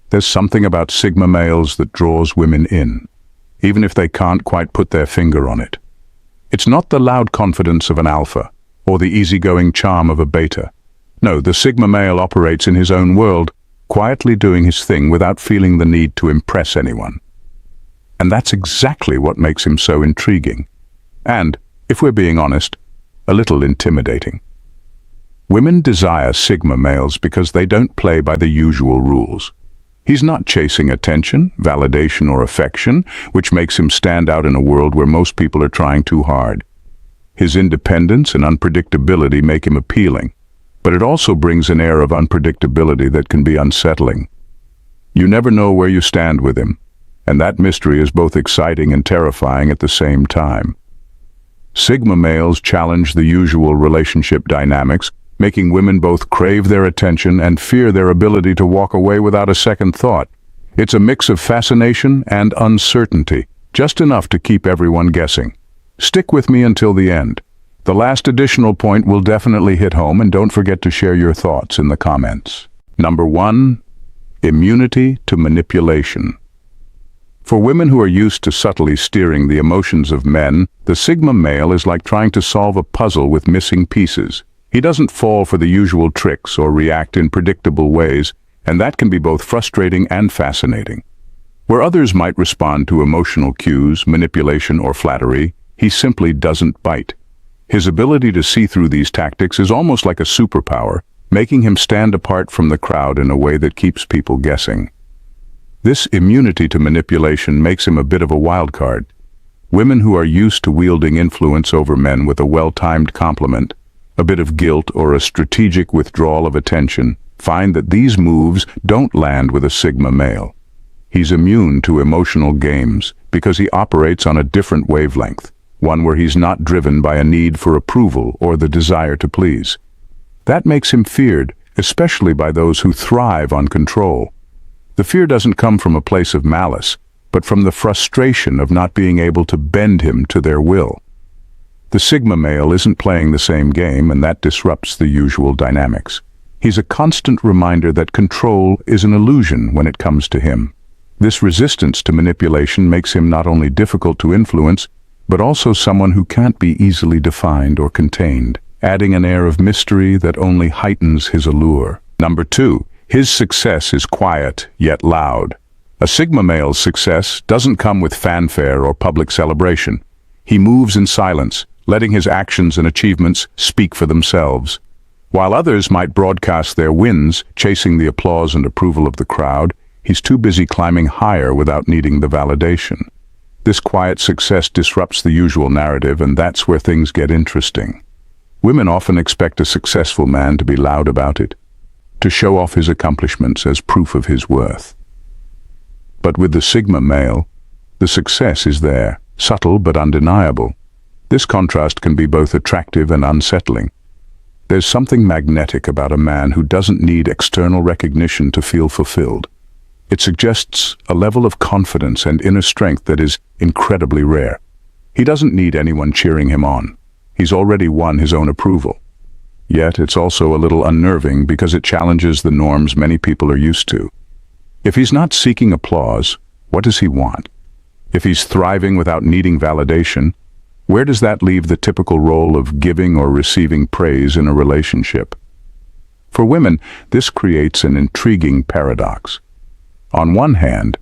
There's something about Sigma males that draws women in, even if they can't quite put their finger on it. It's not the loud confidence of an alpha, or the easygoing charm of a beta. No, the Sigma male operates in his own world, quietly doing his thing without feeling the need to impress anyone. And that's exactly what makes him so intriguing. And, if we're being honest, a little intimidating. Women desire Sigma males because they don't play by the usual rules. He's not chasing attention, validation, or affection, which makes him stand out in a world where most people are trying too hard. His independence and unpredictability make him appealing, but it also brings an air of unpredictability that can be unsettling. You never know where you stand with him, and that mystery is both exciting and terrifying at the same time. Sigma males challenge the usual relationship dynamics, making women both crave their attention and fear their ability to walk away without a second thought. It's a mix of fascination and uncertainty, just enough to keep everyone guessing. Stick with me until the end. The last additional point will definitely hit home, and don't forget to share your thoughts in the comments. Number 1. Immunity to manipulation. For women who are used to subtly steering the emotions of men, the Sigma male is like trying to solve a puzzle with missing pieces. He doesn't fall for the usual tricks or react in predictable ways, and that can be both frustrating and fascinating. Where others might respond to emotional cues, manipulation, or flattery, he simply doesn't bite. His ability to see through these tactics is almost like a superpower, making him stand apart from the crowd in a way that keeps people guessing. This immunity to manipulation makes him a bit of a wild card. Women who are used to wielding influence over men with a well-timed compliment, a bit of guilt, or a strategic withdrawal of attention, find that these moves don't land with a Sigma male. He's immune to emotional games because he operates on a different wavelength, one where he's not driven by a need for approval or the desire to please. That makes him feared, especially by those who thrive on control. The fear doesn't come from a place of malice, but from the frustration of not being able to bend him to their will. The Sigma male isn't playing the same game, and that disrupts the usual dynamics. He's a constant reminder that control is an illusion when it comes to him. This resistance to manipulation makes him not only difficult to influence, but also someone who can't be easily defined or contained, adding an air of mystery that only heightens his allure. Number 2. His success is quiet, yet loud. A Sigma male's success doesn't come with fanfare or public celebration. He moves in silence, letting his actions and achievements speak for themselves. While others might broadcast their wins, chasing the applause and approval of the crowd, he's too busy climbing higher without needing the validation. This quiet success disrupts the usual narrative, and that's where things get interesting. Women often expect a successful man to be loud about it, to show off his accomplishments as proof of his worth. But with the Sigma male, the success is there, subtle but undeniable. This contrast can be both attractive and unsettling. There's something magnetic about a man who doesn't need external recognition to feel fulfilled. It suggests a level of confidence and inner strength that is incredibly rare. He doesn't need anyone cheering him on. He's already won his own approval. Yet it's also a little unnerving because it challenges the norms many people are used to. If he's not seeking applause, what does he want? If he's thriving without needing validation, where does that leave the typical role of giving or receiving praise in a relationship? For women, this creates an intriguing paradox. On one hand,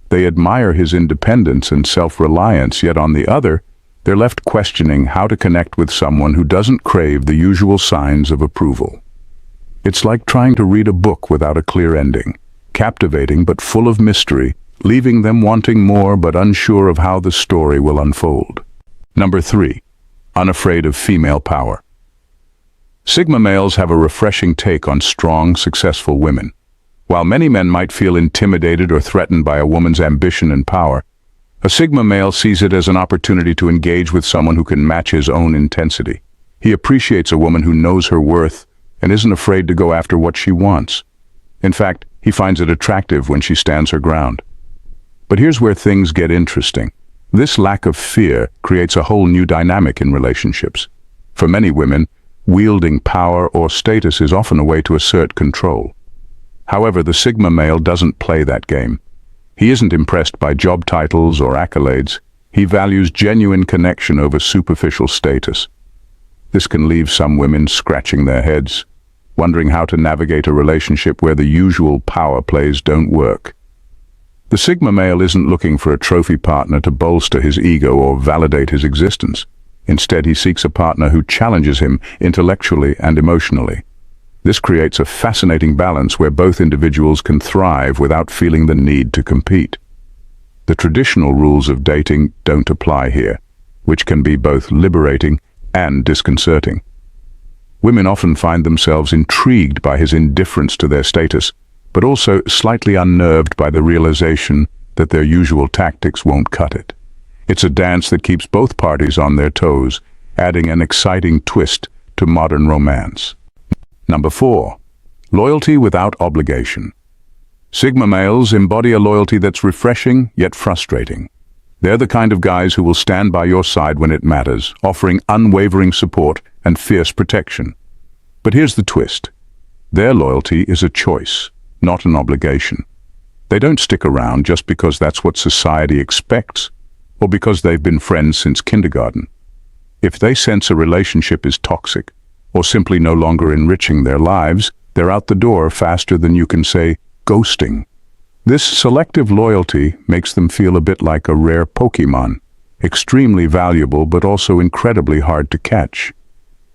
they admire his independence and self-reliance, yet on the other, they're left questioning how to connect with someone who doesn't crave the usual signs of approval. It's like trying to read a book without a clear ending, captivating but full of mystery, leaving them wanting more but unsure of how the story will unfold. Number 3. Unafraid of female power. Sigma males have a refreshing take on strong, successful women. While many men might feel intimidated or threatened by a woman's ambition and power, a Sigma male sees it as an opportunity to engage with someone who can match his own intensity. He appreciates a woman who knows her worth and isn't afraid to go after what she wants. In fact, he finds it attractive when she stands her ground. But here's where things get interesting. This lack of fear creates a whole new dynamic in relationships. For many women, wielding power or status is often a way to assert control. However, the Sigma male doesn't play that game. He isn't impressed by job titles or accolades. He values genuine connection over superficial status. This can leave some women scratching their heads, wondering how to navigate a relationship where the usual power plays don't work. The Sigma male isn't looking for a trophy partner to bolster his ego or validate his existence. Instead, he seeks a partner who challenges him intellectually and emotionally. This creates a fascinating balance where both individuals can thrive without feeling the need to compete. The traditional rules of dating don't apply here, which can be both liberating and disconcerting. Women often find themselves intrigued by his indifference to their status, but also slightly unnerved by the realization that their usual tactics won't cut it. It's a dance that keeps both parties on their toes, adding an exciting twist to modern romance. Number 4. Loyalty without obligation. Sigma males embody a loyalty that's refreshing yet frustrating. They're the kind of guys who will stand by your side when it matters, offering unwavering support and fierce protection. But here's the twist. Their loyalty is a choice, not an obligation. They don't stick around just because that's what society expects, or because they've been friends since kindergarten. If they sense a relationship is toxic, or simply no longer enriching their lives, they're out the door faster than you can say ghosting. This selective loyalty makes them feel a bit like a rare Pokemon, extremely valuable but also incredibly hard to catch.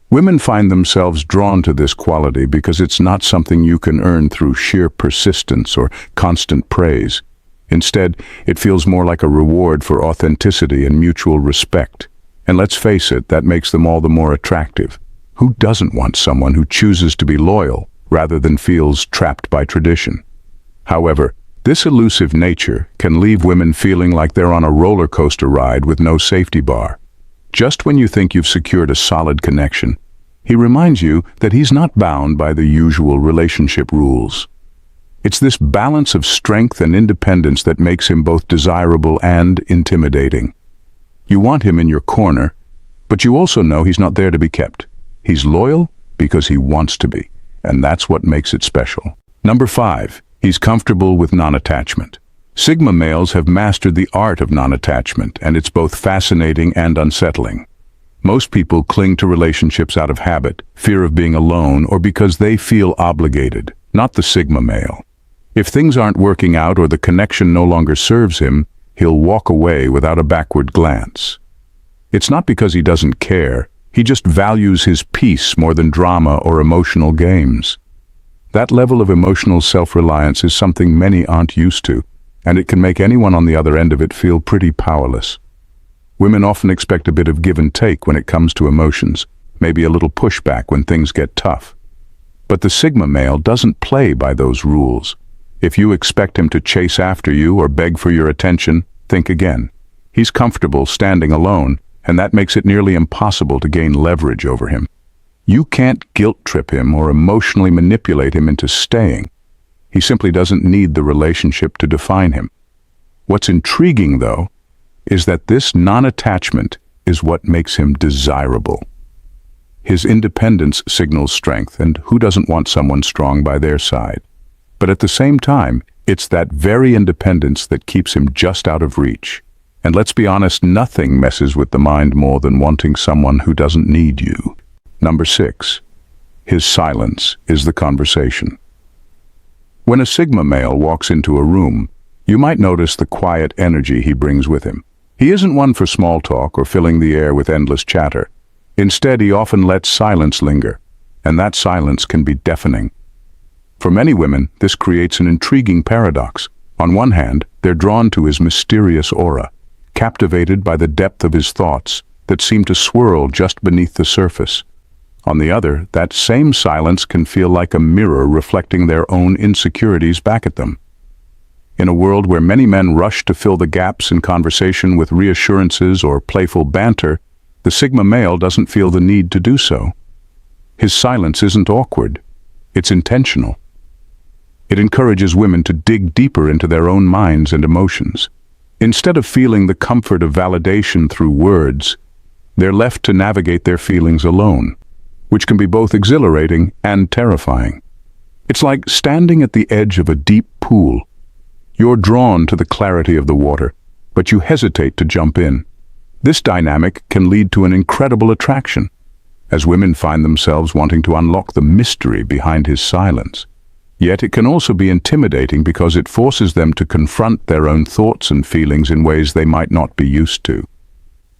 Women find themselves drawn to this quality because it's not something you can earn through sheer persistence or constant praise. Instead, it feels more like a reward for authenticity and mutual respect. And let's face it, that makes them all the more attractive. Who doesn't want someone who chooses to be loyal rather than feels trapped by tradition? However, this elusive nature can leave women feeling like they're on a roller coaster ride with no safety bar. Just when you think you've secured a solid connection, he reminds you that he's not bound by the usual relationship rules. It's this balance of strength and independence that makes him both desirable and intimidating. You want him in your corner, but you also know he's not there to be kept. He's loyal because he wants to be, and that's what makes it special. Number 5. He's comfortable with non-attachment. Sigma males have mastered the art of non-attachment, and it's both fascinating and unsettling. Most people cling to relationships out of habit, fear of being alone, or because they feel obligated, not the Sigma male. If things aren't working out or the connection no longer serves him, he'll walk away without a backward glance. It's not because he doesn't care, he just values his peace more than drama or emotional games. That level of emotional self-reliance is something many aren't used to, and it can make anyone on the other end of it feel pretty powerless. Women often expect a bit of give and take when it comes to emotions, maybe a little pushback when things get tough. But the Sigma male doesn't play by those rules. If you expect him to chase after you or beg for your attention, think again. He's comfortable standing alone, and that makes it nearly impossible to gain leverage over him. You can't guilt-trip him or emotionally manipulate him into staying. He simply doesn't need the relationship to define him. What's intriguing, though, is that this non-attachment is what makes him desirable. His independence signals strength, and who doesn't want someone strong by their side? But at the same time, it's that very independence that keeps him just out of reach. And let's be honest, nothing messes with the mind more than wanting someone who doesn't need you. Number 6. His silence is the conversation. When a Sigma male walks into a room, you might notice the quiet energy he brings with him. He isn't one for small talk or filling the air with endless chatter. Instead, he often lets silence linger, and that silence can be deafening. For many women, this creates an intriguing paradox. On one hand, they're drawn to his mysterious aura, captivated by the depth of his thoughts that seem to swirl just beneath the surface. On the other, that same silence can feel like a mirror reflecting their own insecurities back at them. In a world where many men rush to fill the gaps in conversation with reassurances or playful banter, the Sigma male doesn't feel the need to do so. His silence isn't awkward, it's intentional. It encourages women to dig deeper into their own minds and emotions. Instead of feeling the comfort of validation through words, they're left to navigate their feelings alone, which can be both exhilarating and terrifying. It's like standing at the edge of a deep pool. You're drawn to the clarity of the water, but you hesitate to jump in. This dynamic can lead to an incredible attraction, as women find themselves wanting to unlock the mystery behind his silence. Yet it can also be intimidating because it forces them to confront their own thoughts and feelings in ways they might not be used to.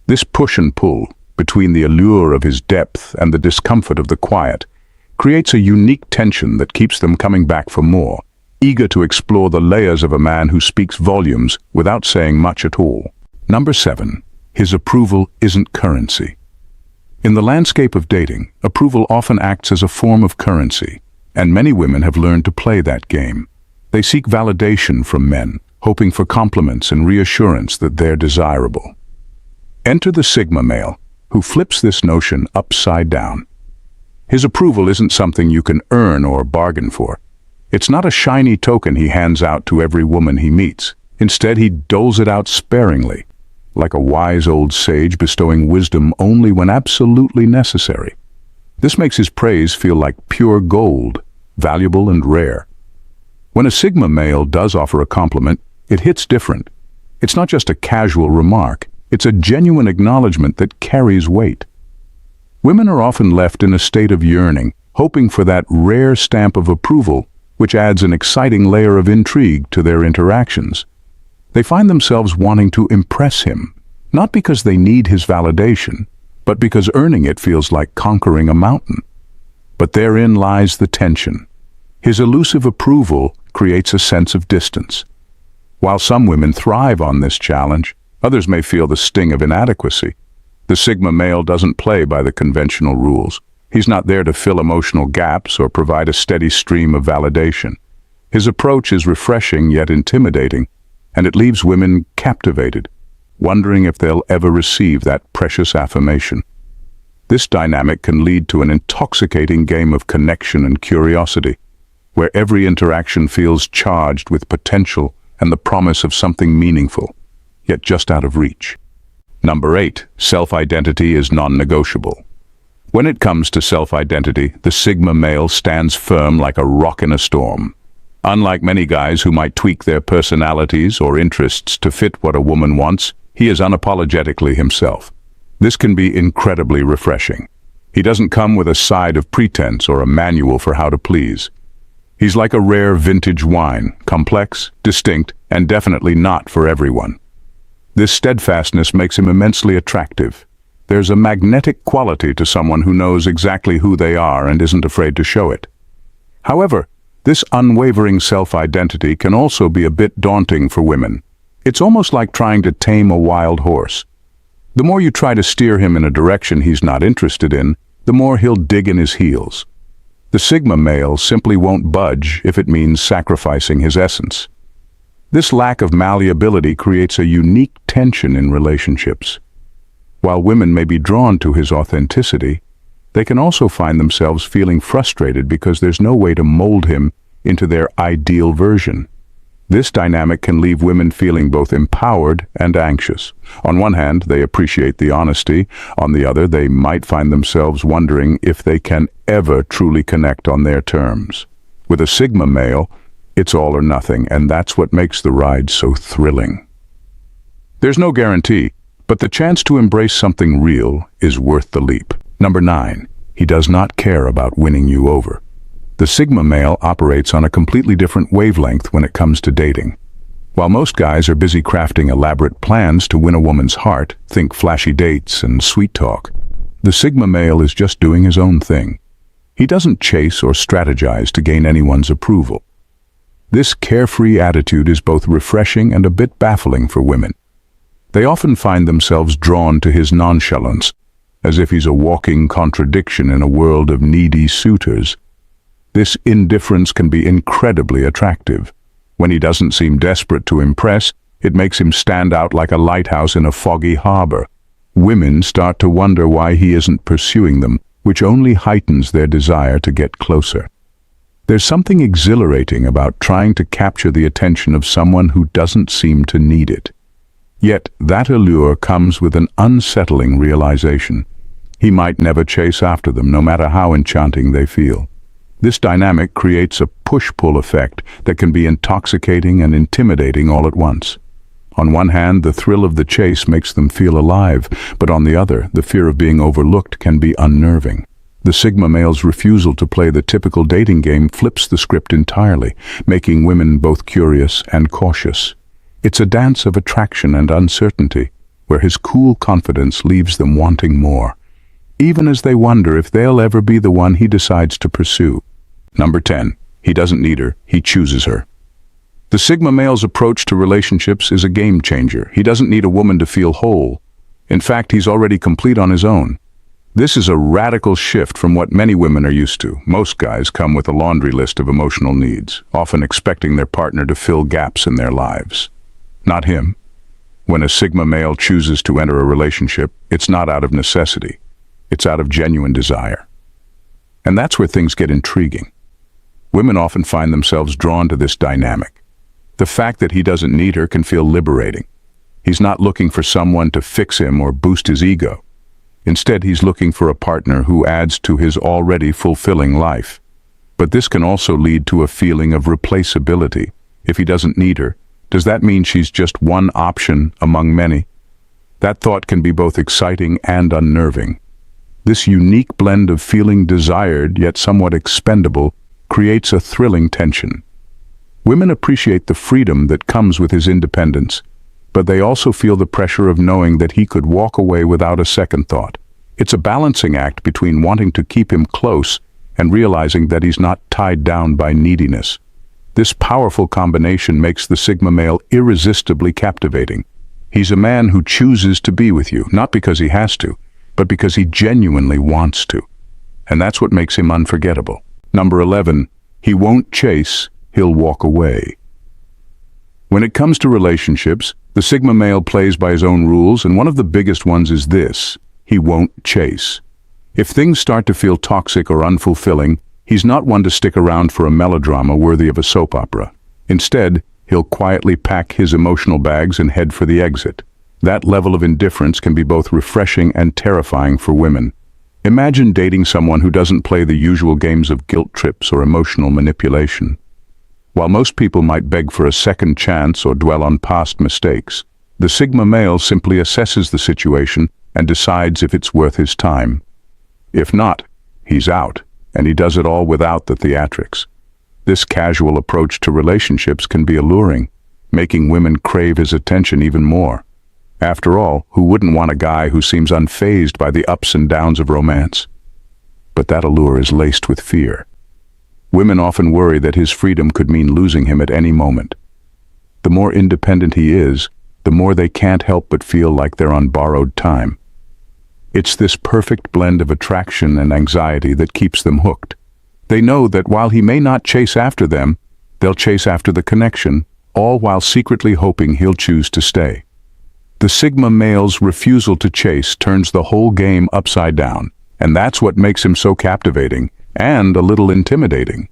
This push and pull between the allure of his depth and the discomfort of the quiet creates a unique tension that keeps them coming back for more, eager to explore the layers of a man who speaks volumes without saying much at all. Number 7. His approval isn't currency. In the landscape of dating, approval often acts as a form of currency, and many women have learned to play that game. They seek validation from men, hoping for compliments and reassurance that they're desirable. Enter the Sigma male, who flips this notion upside down. His approval isn't something you can earn or bargain for. It's not a shiny token he hands out to every woman he meets. Instead, he doles it out sparingly, like a wise old sage bestowing wisdom only when absolutely necessary. This makes his praise feel like pure gold, valuable and rare. When a Sigma male does offer a compliment, it hits different. It's not just a casual remark, it's a genuine acknowledgement that carries weight. Women are often left in a state of yearning, hoping for that rare stamp of approval, which adds an exciting layer of intrigue to their interactions. They find themselves wanting to impress him, not because they need his validation, but because earning it feels like conquering a mountain. But therein lies the tension. His elusive approval creates a sense of distance. While some women thrive on this challenge, others may feel the sting of inadequacy. The Sigma male doesn't play by the conventional rules. He's not there to fill emotional gaps or provide a steady stream of validation. His approach is refreshing yet intimidating, and it leaves women captivated, wondering if they'll ever receive that precious affirmation. This dynamic can lead to an intoxicating game of connection and curiosity, where every interaction feels charged with potential and the promise of something meaningful, yet just out of reach. Number 8. Self-identity is non-negotiable. When it comes to self-identity, the Sigma male stands firm like a rock in a storm. Unlike many guys who might tweak their personalities or interests to fit what a woman wants, he is unapologetically himself. This can be incredibly refreshing. He doesn't come with a side of pretense or a manual for how to please. He's like a rare vintage wine, complex, distinct, and definitely not for everyone. This steadfastness makes him immensely attractive. There's a magnetic quality to someone who knows exactly who they are and isn't afraid to show it. However, this unwavering self-identity can also be a bit daunting for women. It's almost like trying to tame a wild horse. The more you try to steer him in a direction he's not interested in, the more he'll dig in his heels. The Sigma male simply won't budge if it means sacrificing his essence. This lack of malleability creates a unique tension in relationships. While women may be drawn to his authenticity, they can also find themselves feeling frustrated because there's no way to mold him into their ideal version. This dynamic can leave women feeling both empowered and anxious. On one hand, they appreciate the honesty. On the other, they might find themselves wondering if they can ever truly connect on their terms. With a Sigma male, it's all or nothing, and that's what makes the ride so thrilling. There's no guarantee, but the chance to embrace something real is worth the leap. Number 9. He does not care about winning you over. The Sigma male operates on a completely different wavelength when it comes to dating. While most guys are busy crafting elaborate plans to win a woman's heart, think flashy dates and sweet talk, the Sigma male is just doing his own thing. He doesn't chase or strategize to gain anyone's approval. This carefree attitude is both refreshing and a bit baffling for women. They often find themselves drawn to his nonchalance, as if he's a walking contradiction in a world of needy suitors. This indifference can be incredibly attractive. When he doesn't seem desperate to impress, it makes him stand out like a lighthouse in a foggy harbor. Women start to wonder why he isn't pursuing them, which only heightens their desire to get closer. There's something exhilarating about trying to capture the attention of someone who doesn't seem to need it. Yet that allure comes with an unsettling realization. He might never chase after them, no matter how enchanting they feel. This dynamic creates a push-pull effect that can be intoxicating and intimidating all at once. On one hand, the thrill of the chase makes them feel alive, but on the other, the fear of being overlooked can be unnerving. The Sigma male's refusal to play the typical dating game flips the script entirely, making women both curious and cautious. It's a dance of attraction and uncertainty, where his cool confidence leaves them wanting more, even as they wonder if they'll ever be the one he decides to pursue. Number 10. He doesn't need her, he chooses her. The Sigma male's approach to relationships is a game changer. He doesn't need a woman to feel whole. In fact, he's already complete on his own. This is a radical shift from what many women are used to. Most guys come with a laundry list of emotional needs, often expecting their partner to fill gaps in their lives. Not him. When a Sigma male chooses to enter a relationship, it's not out of necessity. It's out of genuine desire. And that's where things get intriguing. Women often find themselves drawn to this dynamic. The fact that he doesn't need her can feel liberating. He's not looking for someone to fix him or boost his ego. Instead, he's looking for a partner who adds to his already fulfilling life. But this can also lead to a feeling of replaceability. If he doesn't need her, does that mean she's just one option among many? That thought can be both exciting and unnerving. This unique blend of feeling desired yet somewhat expendable creates a thrilling tension. Women appreciate the freedom that comes with his independence, but they also feel the pressure of knowing that he could walk away without a second thought. It's a balancing act between wanting to keep him close and realizing that he's not tied down by neediness. This powerful combination makes the Sigma male irresistibly captivating. He's a man who chooses to be with you, not because he has to, but because he genuinely wants to. And that's what makes him unforgettable. Number 11, he won't chase, he'll walk away. When it comes to relationships, the Sigma male plays by his own rules, and one of the biggest ones is this: he won't chase. If things start to feel toxic or unfulfilling, he's not one to stick around for a melodrama worthy of a soap opera. Instead, he'll quietly pack his emotional bags and head for the exit. That level of indifference can be both refreshing and terrifying for women. Imagine dating someone who doesn't play the usual games of guilt trips or emotional manipulation. While most people might beg for a second chance or dwell on past mistakes, the Sigma male simply assesses the situation and decides if it's worth his time. If not, he's out, and he does it all without the theatrics. This casual approach to relationships can be alluring, making women crave his attention even more. After all, who wouldn't want a guy who seems unfazed by the ups and downs of romance? But that allure is laced with fear. Women often worry that his freedom could mean losing him at any moment. The more independent he is, the more they can't help but feel like they're on borrowed time. It's this perfect blend of attraction and anxiety that keeps them hooked. They know that while he may not chase after them, they'll chase after the connection, all while secretly hoping he'll choose to stay. The Sigma male's refusal to chase turns the whole game upside down, and that's what makes him so captivating and a little intimidating.